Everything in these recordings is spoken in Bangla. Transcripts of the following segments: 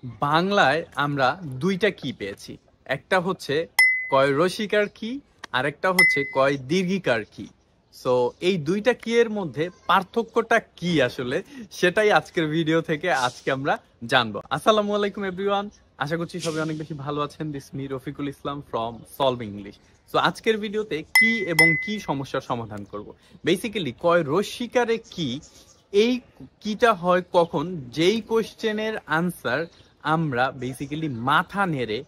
বাংলায় আমরা দুইটা কি পেয়েছি, একটা হচ্ছে কয় রসিকার কি, আরেকটা হচ্ছে কয় দীর্ঘিকার কি। সো এই দুইটা কি এর মধ্যে পার্থক্যটা কি আসলে, সেটাই আজকের ভিডিও থেকে আজকে আমরা জানবো। আসসালামু আলাইকুম এভরিওয়ান, আশা করছি সবাই অনেক বেশি ভালো আছেন। This me Rafiqul Islam from solving English. So আজকের ভিডিওতে কি এবং কি সমস্যার সমাধান করব। বেসিক্যালি কয় রসিকারে কি, এই কিটা হয় কখন, যেই কোশ্চেনের আনসার আমরা বেসিক্যালি মাথা নেড়ে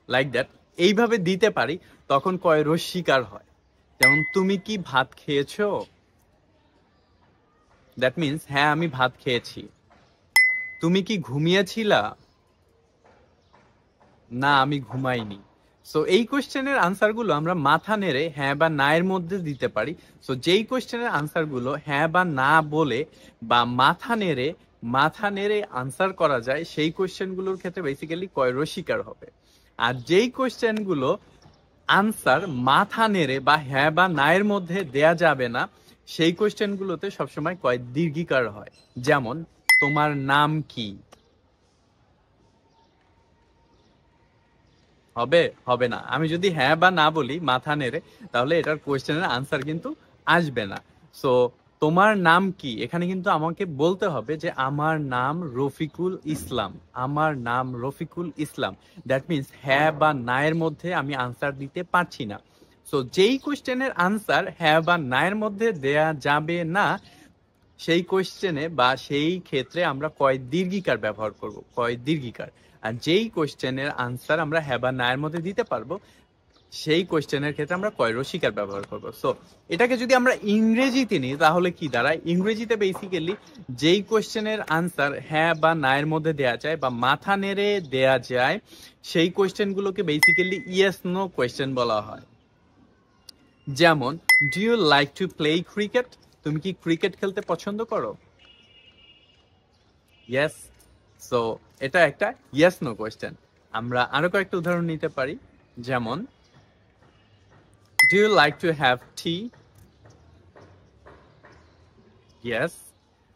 লাইক দ্যাট এইভাবে দিতে পারি, তখন কয় রস্বীকার হয়। যেমন তুমি কি ভাত খেয়েছো, দ্যাট মিনস হ্যাঁ আমি ভাত খেয়েছি। তুমি কি ঘুমিয়েছিলা, না আমি ঘুমাইনি। সো এই কোশ্চেনের আনসার গুলো আমরা মাথা নেড়ে হ্যাঁ বা না এর মধ্যে দিতে পারি। সো যেই কোশ্চেনের আনসার গুলো হ্যাঁ বা না বলে বা মাথা নেড়ে আনসার করা যায়, সেই কোশ্চেন গুলোর ক্ষেত্রে বেসিক্যালি কয় রসিকার হবে। আর যেই কোশ্চেন গুলো আনসার মাথা নেড়ে বা হ্যাঁ বা না এর মধ্যে দেয়া যাবে না, সেই কোশ্চেন গুলোতে সবসময় কয় দীর্ঘিকার হয়। যেমন তোমার নাম কি, হবে হবে না। আমি যদি হ্যাঁ বা না বলি মাথা নেড়ে, তাহলে এটার কোয়েশ্চেনের আনসার কিন্তু আসবে না। সো তোমার নাম কি, এখানে কিন্তু আমাকে বলতে হবে যে আমার নাম রফিকুল ইসলাম, আমার নাম রফিকুল ইসলাম। দ্যাট মিনস হ্যাঁ বা না এর মধ্যে আমি আনসার দিতে পারছি না। সো যেই কোয়েশ্চেনের আনসার হ্যাঁ বা না এর মধ্যে দেয়া যাবে না, সেই কোয়েশ্চেনে বা সেই ক্ষেত্রে আমরা কয় দীর্ঘিকার ব্যবহার করব, কয় দীর্ঘিকার। আর যেই কোয়েশ্চেনের আনসার আমরা হ্যাঁ বা না এর মধ্যে দিতে পারবো, সেই কোয়েশ্চেনের ক্ষেত্রে আমরা কয় রসিকার ব্যবহার করব। সো এটাকে যদি আমরা ইংরেজিতে নিই, তাহলে কি দাঁড়ায়? ইংরেজিতে বেসিক্যালি যেই কোয়েশ্চেনের আনসার হ্যাঁ বা না এর মধ্যে দেয়া যায় বা মাথা নেড়ে দেয়া যায়, সেই কোয়েশ্চেনগুলোকে বেসিক্যালি ইয়েস নো কোয়েশ্চেন বলা হয়। যেমন do you like to play cricket, তুমি কি ক্রিকেট খেলতে পছন্দ করো? ইয়েস। সো এটা একটা ইয়েস নো কোয়েশ্চেন। আমরা আরো কয়েকটা উদাহরণ নিতে পারি। যেমন do you like to have tea? Yes.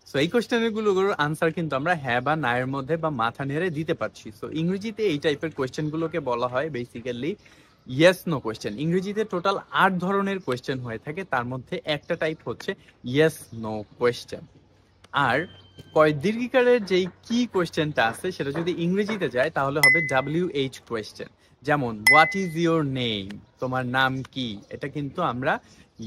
So এই কোয়েশ্চেনের গুলোর আনসার কিন্তু আমরা হ্যাঁ বা না এর মধ্যে বা মাথা নেড়ে দিতে পারছি। সো ইংরেজিতে এই টাইপের কোয়েশ্চেন গুলোকে বলা হয় বেসিক্যালি ইয়েস নো কোয়েশ্চেন। ইংরেজিতে টোটাল 8 ধরনের কোয়েশ্চেন হয়ে থাকে, তার মধ্যে একটা টাইপ হচ্ছে ইয়েস নো কোয়েশ্চেন। আর কয় দীর্ঘিকারের যেই কি কোয়েশ্চেনটা আছে, সেটা যদি ইংরেজিতে যায় তাহলে হবে WH কোয়েশ্চেন। যেমন হোয়াট ইজ ইউর নেম, তোমার নাম কি, এটা কিন্তু আমরা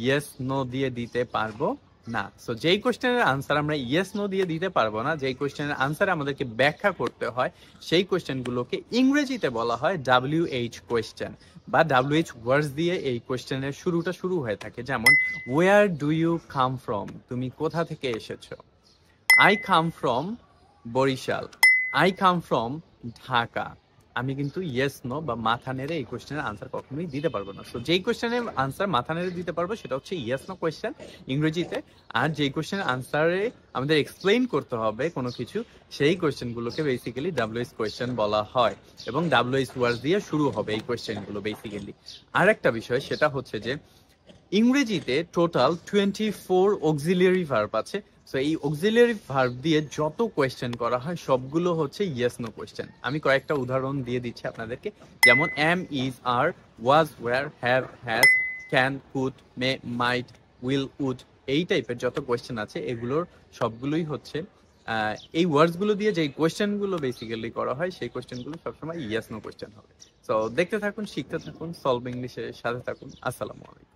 ইয়েস নো দিয়ে দিতে পারবো না। সো যেই কোয়েশ্চেনের আনসার আমরা ইয়েস নো দিয়ে দিতে পারবো না, যেই কোয়েশ্চেনের আনসার আমাদেরকে ব্যাখ্যা করতে হয়, সেই কোয়েশ্চেনগুলোকে ইংরেজিতে বলা হয় WH কোয়েশ্চেন বা WH ওয়ার্ডস দিয়ে এই কোয়েশ্চেনের শুরুটা শুরু হয়ে থাকে। যেমন where do you come from, তুমি কোথা থেকে এসেছো? I come from Barishal, I come from Dhaka. আমি কিন্তু ইয়েস নো বা মাথা নেড়ে এই কোশ্চেনের আনসার কখনোই দিতে পারবো না। সো যেই কোশ্চেনের আনসার মাথা নেড়ে দিতে পারবো সেটা হচ্ছে ইয়েস নো কোশ্চেন ইংরেজিতে। আর যেই কোশ্চেনের আনসারে আমাদের এক্সপ্লেইন করতে হবে কোনো কিছু, সেই কোশ্চেনগুলোকে বেসিক্যালি WH কোশ্চেন বলা হয় এবং WH ওয়ার্ড দিয়ে শুরু হবে এই কোশ্চেনগুলো বেসিক্যালি। আর একটা বিষয় সেটা হচ্ছে যে ইংরেজিতে টোটাল 24 অক্সিলিয়ারি ভার্ব আছে। সো এই অক্সিলিয়ারি ভার্ব দিয়ে যত কোয়েশ্চেন করা হয় সবগুলো হচ্ছে ইয়েস নো কোয়েশ্চেন। আমি কয়েকটা উদাহরণ দিয়ে দিচ্ছি আপনাদেরকে। যেমন am, is, are, was, were, have, has, can, could, may, might, will, would, এই টাইপের যত কোয়েশ্চেন আছে এগুলোর সবগুলোই হচ্ছে এই ওয়ার্ডস গুলো দিয়ে যে কোয়েশ্চেন গুলো বেসিক্যালি করা হয়, সেই কোয়েশ্চেন গুলো সবসময় ইয়েস নো কোয়েশ্চেন হবে। সো দেখতে থাকুন, শিখতে থাকুন, সলভ ইংলিশের সাথে থাকুন। আসসালামু আলাইকুম।